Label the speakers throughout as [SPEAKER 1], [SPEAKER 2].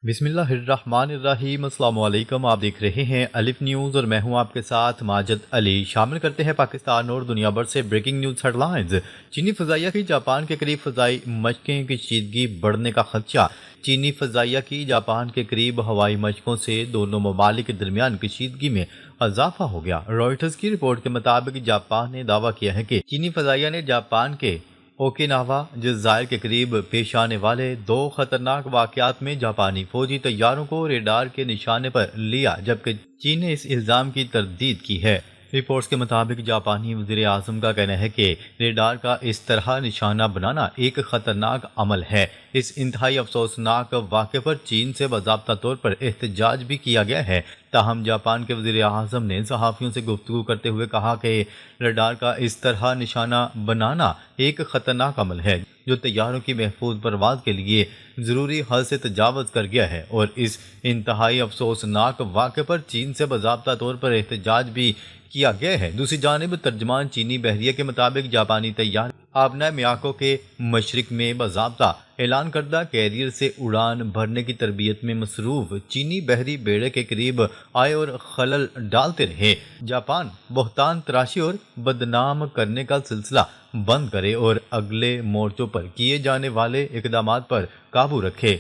[SPEAKER 1] بسم اللہ الرحمن الرحیم۔ السلام علیکم، آپ دیکھ رہے ہیں الف نیوز اور میں ہوں آپ کے ساتھ ماجد علی۔ شامل کرتے ہیں پاکستان اور دنیا بھر سے بریکنگ نیوز ہیڈ لائنز۔ چینی فضائیہ کی جاپان کے قریب فضائی مشقیں، کشیدگی بڑھنے کا خدشہ۔ چینی فضائیہ کی جاپان کے قریب ہوائی مشقوں سے دونوں ممالک کے درمیان کشیدگی میں اضافہ ہو گیا۔ رائٹرز کی رپورٹ کے مطابق جاپان نے دعویٰ کیا ہے کہ چینی فضائیہ نے جاپان کے اوکیناوا جزائر کے قریب پیش آنے والے دو خطرناک واقعات میں جاپانی فوجی طیاروں کو ریڈار کے نشانے پر لیا، جبکہ چین نے اس الزام کی تردید کی ہے۔ رپورٹس کے مطابق جاپانی وزیر اعظم کا کہنا ہے کہ ریڈار کا اس طرح نشانہ بنانا ایک خطرناک عمل ہے۔ اس انتہائی افسوسناک واقعے پر چین سے باضابطہ طور پر احتجاج بھی کیا گیا ہے۔ تاہم جاپان کے وزیر اعظم نے صحافیوں سے گفتگو کرتے ہوئے کہا کہ ریڈار کا اس طرح نشانہ بنانا ایک خطرناک عمل ہے جو طیاروں کی محفوظ پرواز کے لیے ضروری حد سے تجاوز کر گیا ہے، اور اس انتہائی افسوسناک واقعے پر چین سے باضابطہ طور پر احتجاج بھی کیا گیا ہے۔ دوسری جانب ترجمان چینی بحریہ کے مطابق جاپانی طیار آبنائے میاکو کے مشرق میں باضابطہ اعلان کردہ کیریئر سے اڑان بھرنے کی تربیت میں مصروف چینی بحری بیڑے کے قریب آئے اور خلل ڈالتے رہے۔ جاپان بہتان تراشی اور بدنام کرنے کا سلسلہ بند کرے اور اگلے مورچوں پر کیے جانے والے اقدامات پر قابو رکھے۔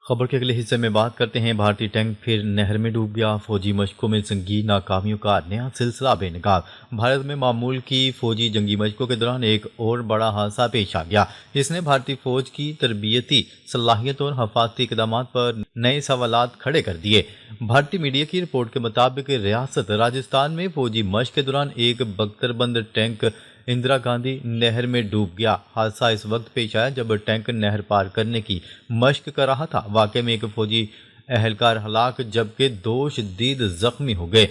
[SPEAKER 1] خبر کے اگلے حصے میں بات کرتے ہیں بھارتی ٹینک پھر نہر میں ڈوب گیا، فوجی مشقوں میں سنگین ناکامیوں کا نیا سلسلہ بے نقاب۔ بھارت میں معمول کی فوجی جنگی مشقوں کے دوران ایک اور بڑا حادثہ پیش آ گیا جس نے بھارتی فوج کی تربیتی صلاحیت اور حفاظتی اقدامات پر نئے سوالات کھڑے کر دیے۔ بھارتی میڈیا کی رپورٹ کے مطابق ریاست راجستھان میں فوجی مشق کے دوران ایک بختر بند ٹینک اندرا گاندھی نہر میں ڈوب گیا۔ حادثہ اس وقت پیش آیا جب ٹینک نہر پار کرنے کی مشق کر رہا تھا۔ واقعے میں ایک فوجی اہلکار ہلاک جبکہ دو شدید زخمی ہو گئے۔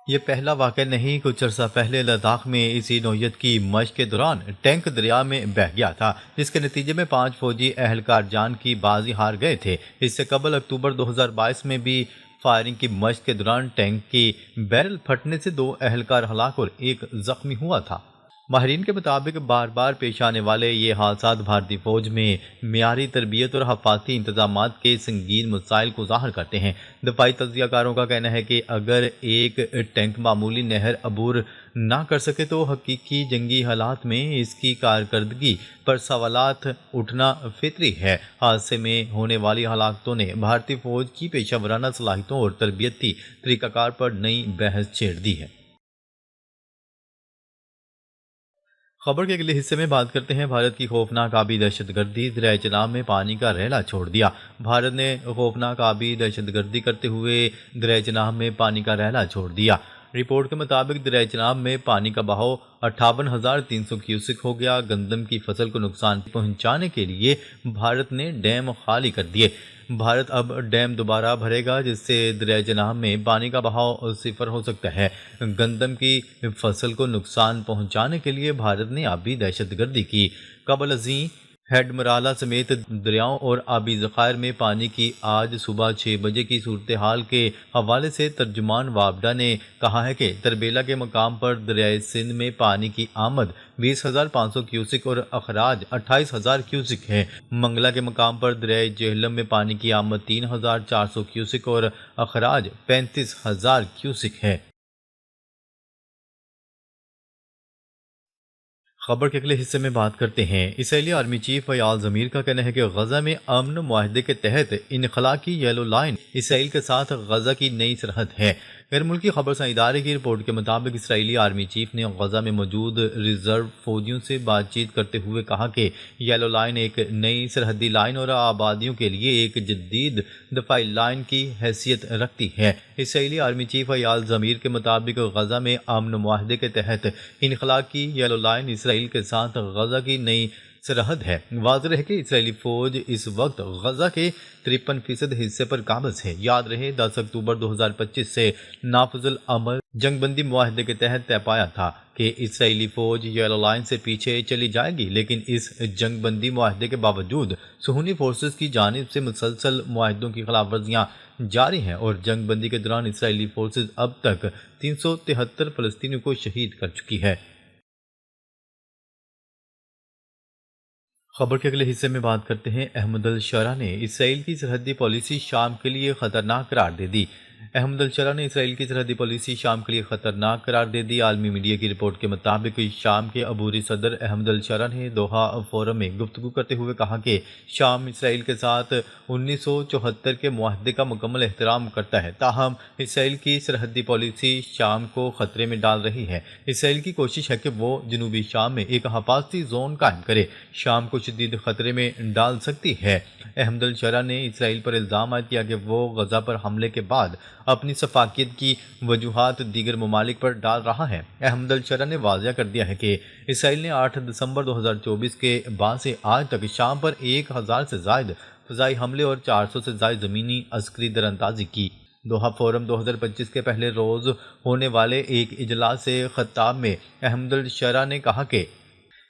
[SPEAKER 1] یہ پہلا واقعہ نہیں، کچھ عرصہ پہلے لداخ میں اسی نوعیت کی مشق کے دوران ٹینک دریا میں بہہ گیا تھا، جس کے نتیجے میں 5 فوجی اہلکار جان کی بازی ہار گئے تھے۔ اس سے قبل اکتوبر 2022 میں بھی فائرنگ کی مشق کے دوران ٹینک کی بیرل پھٹنے سے 2 اہلکار ہلاک اور 1 زخمی ہوا تھا۔ ماہرین کے مطابق بار بار پیش آنے والے یہ حادثات بھارتی فوج میں معیاری تربیت اور حفاظتی انتظامات کے سنگین مسائل کو ظاہر کرتے ہیں۔ دفاعی تجزیہ کاروں کا کہنا ہے کہ اگر ایک ٹینک معمولی نہر عبور نہ کر سکے تو حقیقی جنگی حالات میں اس کی کارکردگی پر سوالات اٹھنا فطری ہے۔ حادثے میں ہونے والی ہلاکتوں نے بھارتی فوج کی پیشہ ورانہ صلاحیتوں اور تربیتی طریقہ کار پر نئی بحث چھیڑ دی ہے۔ خبر کے اگلے حصے میں بات کرتے ہیں بھارت کی خوفناک آبی دہشت گردی، دریائے چناب میں پانی کا ریلا چھوڑ دیا۔ بھارت نے خوفناک آبی دہشت گردی کرتے ہوئے دریائے چناب میں پانی کا ریلا چھوڑ دیا۔ رپورٹ کے مطابق دریائے چناب میں پانی کا بہاؤ 58,300 کیوسک ہو گیا۔ گندم کی فصل کو نقصان پہنچانے کے لیے بھارت نے ڈیم خالی کر دیے۔ بھارت اب ڈیم دوبارہ بھرے گا جس سے دریائے چناب میں پانی کا بہاؤ 0 ہو سکتا ہے۔ گندم کی فصل کو نقصان پہنچانے کے لیے بھارت نے آبی دہشت گردی کی۔ قبل ازیں ہیڈ مرالا سمیت دریاؤں اور آبی ذخائر میں پانی کی آج صبح 6 بجے کی صورتحال کے حوالے سے ترجمان وابڈا نے کہا ہے کہ تربیلا کے مقام پر دریائے سندھ میں پانی کی آمد 20,500 کیوسک اور اخراج 28,000 کیوسک ہے۔ منگلا کے مقام پر دریائے جہلم میں پانی کی آمد 3,400 کیوسک اور اخراج 35,000 کیوسک ہے۔ خبر کے اگلے حصے میں بات کرتے ہیں اسرائیلی آرمی چیف ایال زمیر کا کہنا ہے کہ غزہ میں امن معاہدے کے تحت انخلا کی یلو لائن اسرائیل کے ساتھ غزہ کی نئی سرحد ہے۔ غیر ملکی خبرساں ادارے کی رپورٹ کے مطابق اسرائیلی آرمی چیف نے غزہ میں موجود ریزرو فوجیوں سے بات چیت کرتے ہوئے کہا کہ یلو لائن ایک نئی سرحدی لائن اور آبادیوں کے لیے ایک جدید دفاعی لائن کی حیثیت رکھتی ہے۔ اسرائیلی آرمی چیف ایال زمیر کے مطابق غزہ میں امن معاہدے کے تحت انخلا کی یلو لائن اسرائیل کے ساتھ غزہ کی نئی سرحد ہے۔ واضح ہے کہ اسرائیلی فوج اس وقت غزہ کے 53% حصے پر قابض ہے۔ یاد رہے 10 اکتوبر 2025 سے نافذ العمل جنگ بندی معاہدے کے تحت طے پایا تھا کہ اسرائیلی فوج یلو لائن سے پیچھے چلی جائے گی، لیکن اس جنگ بندی معاہدے کے باوجود صہیونی فورسز کی جانب سے مسلسل معاہدوں کی خلاف ورزیاں جاری ہیں اور جنگ بندی کے دوران اسرائیلی فورسز اب تک 373 فلسطینیوں کو شہید کر چکی ہے۔ خبر کے اگلے حصے میں بات کرتے ہیں۔ احمد الشرع نے اسرائیل کی سرحدی پالیسی شام کے لیے خطرناک قرار دے دی۔ احمد الشرع نے اسرائیل کی سرحدی پالیسی شام کے لیے خطرناک قرار دے دی۔ عالمی میڈیا کی رپورٹ کے مطابق شام کے عبوری صدر احمد الشرع نے دوحہ فورم میں گفتگو کرتے ہوئے کہا کہ شام اسرائیل کے ساتھ 1974 کے معاہدے کا مکمل احترام کرتا ہے، تاہم اسرائیل کی سرحدی پالیسی شام کو خطرے میں ڈال رہی ہے۔ اسرائیل کی کوشش ہے کہ وہ جنوبی شام میں ایک حفاظتی زون قائم کرے، شام کو شدید خطرے میں ڈال سکتی ہے۔ احمد الشرع نے اسرائیل پر الزام عائد کیا کہ وہ غزہ پر حملے کے بعد اپنی شفافیت کی وجوہات دیگر ممالک پر ڈال رہا ہے۔ احمد الشرع نے واضح کر دیا ہے کہ اسرائیل نے 8 دسمبر 2024 کے بعد سے آج تک شام پر 1000 سے زائد فضائی حملے اور 400 سے زائد زمینی عسکری دراندازی کی۔ دوحہ فورم 2025 کے پہلے روز ہونے والے ایک اجلاس سے خطاب میں احمد الشرع نے کہا کہ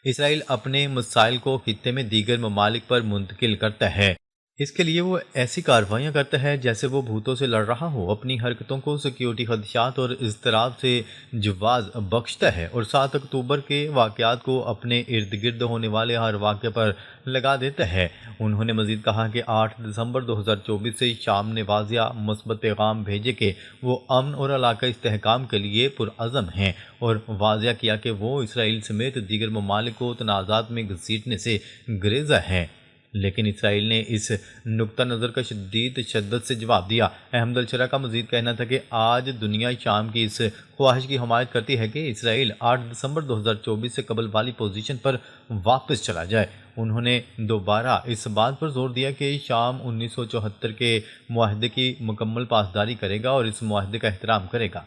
[SPEAKER 1] اسرائیل اپنے مسائل کو خطے میں دیگر ممالک پر منتقل کرتا ہے۔ اس کے لیے وہ ایسی کارروائیاں کرتا ہے جیسے وہ بھوتوں سے لڑ رہا ہو، اپنی حرکتوں کو سیکیورٹی خدشات اور اضطراب سے جواز بخشتا ہے اور 7 اکتوبر کے واقعات کو اپنے ارد گرد ہونے والے ہر واقعے پر لگا دیتا ہے۔ انہوں نے مزید کہا کہ 8 دسمبر 2024 سے شام نے واضح مثبت پیغام بھیجے کہ وہ امن اور علاقائی استحکام کے لیے پرعزم ہیں، اور واضح کیا کہ وہ اسرائیل سمیت دیگر ممالک کو تنازعات میں گھسیٹنے سے گریزاں ہیں۔ لیکن اسرائیل نے اس نقطہ نظر کا شدید شدت سے جواب دیا۔ احمد الشرع کا مزید کہنا تھا کہ آج دنیا شام کی اس خواہش کی حمایت کرتی ہے کہ اسرائیل 8 دسمبر 2024 سے قبل والی پوزیشن پر واپس چلا جائے۔ انہوں نے دوبارہ اس بات پر زور دیا کہ شام 1974 کے معاہدے کی مکمل پاسداری کرے گا اور اس معاہدے کا احترام کرے گا۔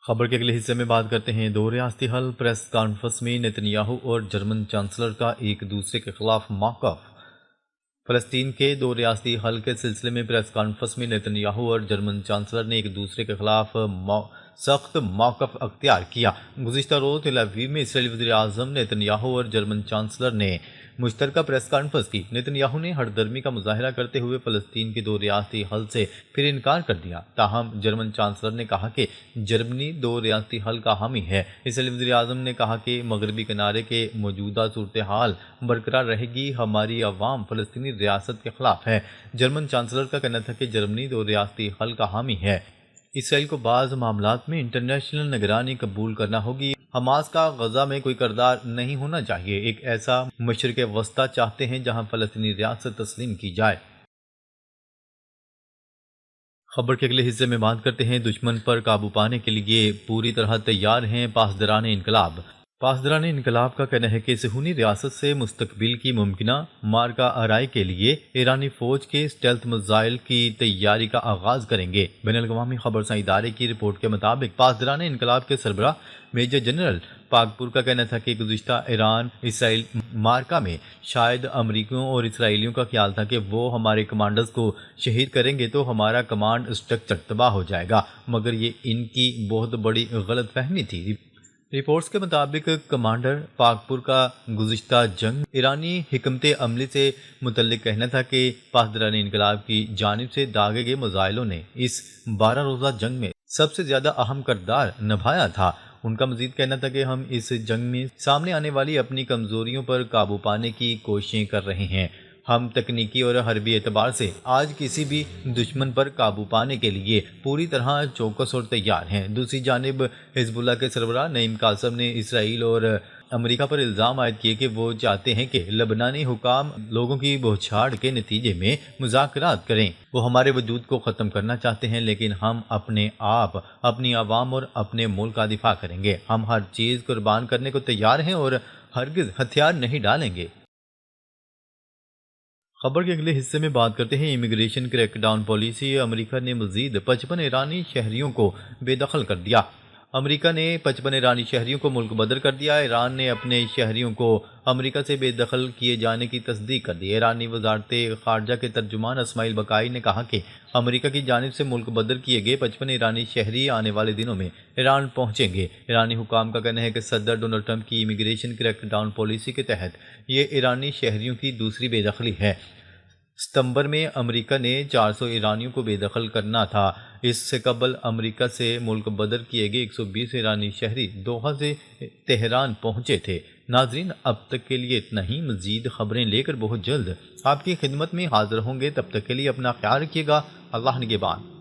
[SPEAKER 1] خبر کے اگلے حصے میں بات کرتے ہیں۔ دو ریاستی حل پریس کانفرنس میں نتنیاہو اور جرمن چانسلر کا ایک دوسرے کے خلاف موقف۔ فلسطین کے دو ریاستی حل کے سلسلے میں پریس کانفرنس میں نتنیاہو اور جرمن چانسلر نے ایک دوسرے کے خلاف سخت موقف اختیار کیا۔ گزشتہ روز تل ابیب میں اسرائیلی وزیر اعظم نتنیاہو اور جرمن چانسلر نے مشترکہ پریس کانفرنس کی۔ نتنیاہو نے ہمدردی کا مظاہرہ کرتے ہوئے فلسطین کے دو ریاستی حل سے پھر انکار کر دیا، تاہم جرمن چانسلر نے کہا کہ جرمنی دو ریاستی حل کا حامی ہے۔ اسرائیلی وزیر اعظم نے کہا کہ مغربی کنارے کے موجودہ صورتحال برقرار رہے گی، ہماری عوام فلسطینی ریاست کے خلاف ہے۔ جرمن چانسلر کا کہنا تھا کہ جرمنی دو ریاستی حل کا حامی ہے۔ اسرائیل کو بعض معاملات میں انٹرنیشنل نگرانی قبول کرنا ہوگی۔ حماس کا غزہ میں کوئی کردار نہیں ہونا چاہیے، ایک ایسا مشرق وسطی چاہتے ہیں جہاں فلسطینی ریاست تسلیم کی جائے۔ خبر کے اگلے حصے میں بات کرتے ہیں۔ دشمن پر قابو پانے کے لیے پوری طرح تیار ہیں پاسداران انقلاب۔ پاسداران انقلاب کا کہنا ہے کہ صہیونی ریاست سے مستقبل کی ممکنہ مارکہ آرائی کے لیے ایرانی فوج کے اسٹیلتھ میزائل کی تیاری کا آغاز کریں گے۔ بین الاقوامی خبرساں ادارے کی رپورٹ کے مطابق پاسداران انقلاب کے سربراہ میجر جنرل پاکپور کا کہنا تھا کہ گزشتہ ایران اسرائیل مارکہ میں شاید امریکیوں اور اسرائیلیوں کا خیال تھا کہ وہ ہمارے کمانڈرز کو شہید کریں گے تو ہمارا کمانڈ اسٹرکچر تباہ ہو جائے گا، مگر یہ ان کی بہت بڑی غلط فہمی تھی۔ رپورٹس کے مطابق کمانڈر پاکپور کا گزشتہ جنگ ایرانی حکمت عملی سے متعلق کہنا تھا کہ پاسداران انقلاب کی جانب سے داغے گئے میزائلوں نے اس 12 روزہ جنگ میں سب سے زیادہ اہم کردار نبھایا تھا۔ ان کا مزید کہنا تھا کہ ہم اس جنگ میں سامنے آنے والی اپنی کمزوریوں پر قابو پانے کی کوششیں کر رہے ہیں۔ ہم تکنیکی اور حربی اعتبار سے آج کسی بھی دشمن پر قابو پانے کے لیے پوری طرح چوکس اور تیار ہیں۔ دوسری جانب حزب اللہ کے سربراہ نعیم قاسم نے اسرائیل اور امریکہ پر الزام عائد کیے کہ وہ چاہتے ہیں کہ لبنانی حکام لوگوں کی بوچھاڑ کے نتیجے میں مذاکرات کریں۔ وہ ہمارے وجود کو ختم کرنا چاہتے ہیں، لیکن ہم اپنے آپ، اپنی عوام اور اپنے ملک کا دفاع کریں گے۔ ہم ہر چیز قربان کرنے کو تیار ہیں اور ہرگز ہتھیار نہیں ڈالیں گے۔ خبر کے اگلے حصے میں بات کرتے ہیں۔ Immigration crack down policy. امریکہ نے مزید 55 ایرانی شہریوں کو بے دخل کر دیا۔ امریکہ نے 55 ایرانی شہریوں کو ملک بدر کر دیا۔ ایران نے اپنے شہریوں کو امریکہ سے بے دخل کیے جانے کی تصدیق کر دی۔ ایرانی وزارت خارجہ کے ترجمان اسماعیل بقائی نے کہا کہ امریکہ کی جانب سے ملک بدر کیے گئے 55 ایرانی شہری آنے والے دنوں میں ایران پہنچیں گے۔ ایرانی حکام کا کہنا ہے کہ صدر ڈونلڈ ٹرمپ کی امیگریشن کریک ڈاؤن پالیسی کے تحت یہ ایرانی شہریوں کی دوسری بے دخلی ہے۔ ستمبر میں امریکہ نے 400 ایرانیوں کو بے دخل کرنا تھا۔ اس سے قبل امریکہ سے ملک بدر کیے گئے 120 ایرانی شہری دوحہ سے تہران پہنچے تھے۔ ناظرین، اب تک کے لیے اتنا ہی۔ مزید خبریں لے کر بہت جلد آپ کی خدمت میں حاضر ہوں گے، تب تک کے لیے اپنا خیال رکھیے گا۔ اللہ نگہبان۔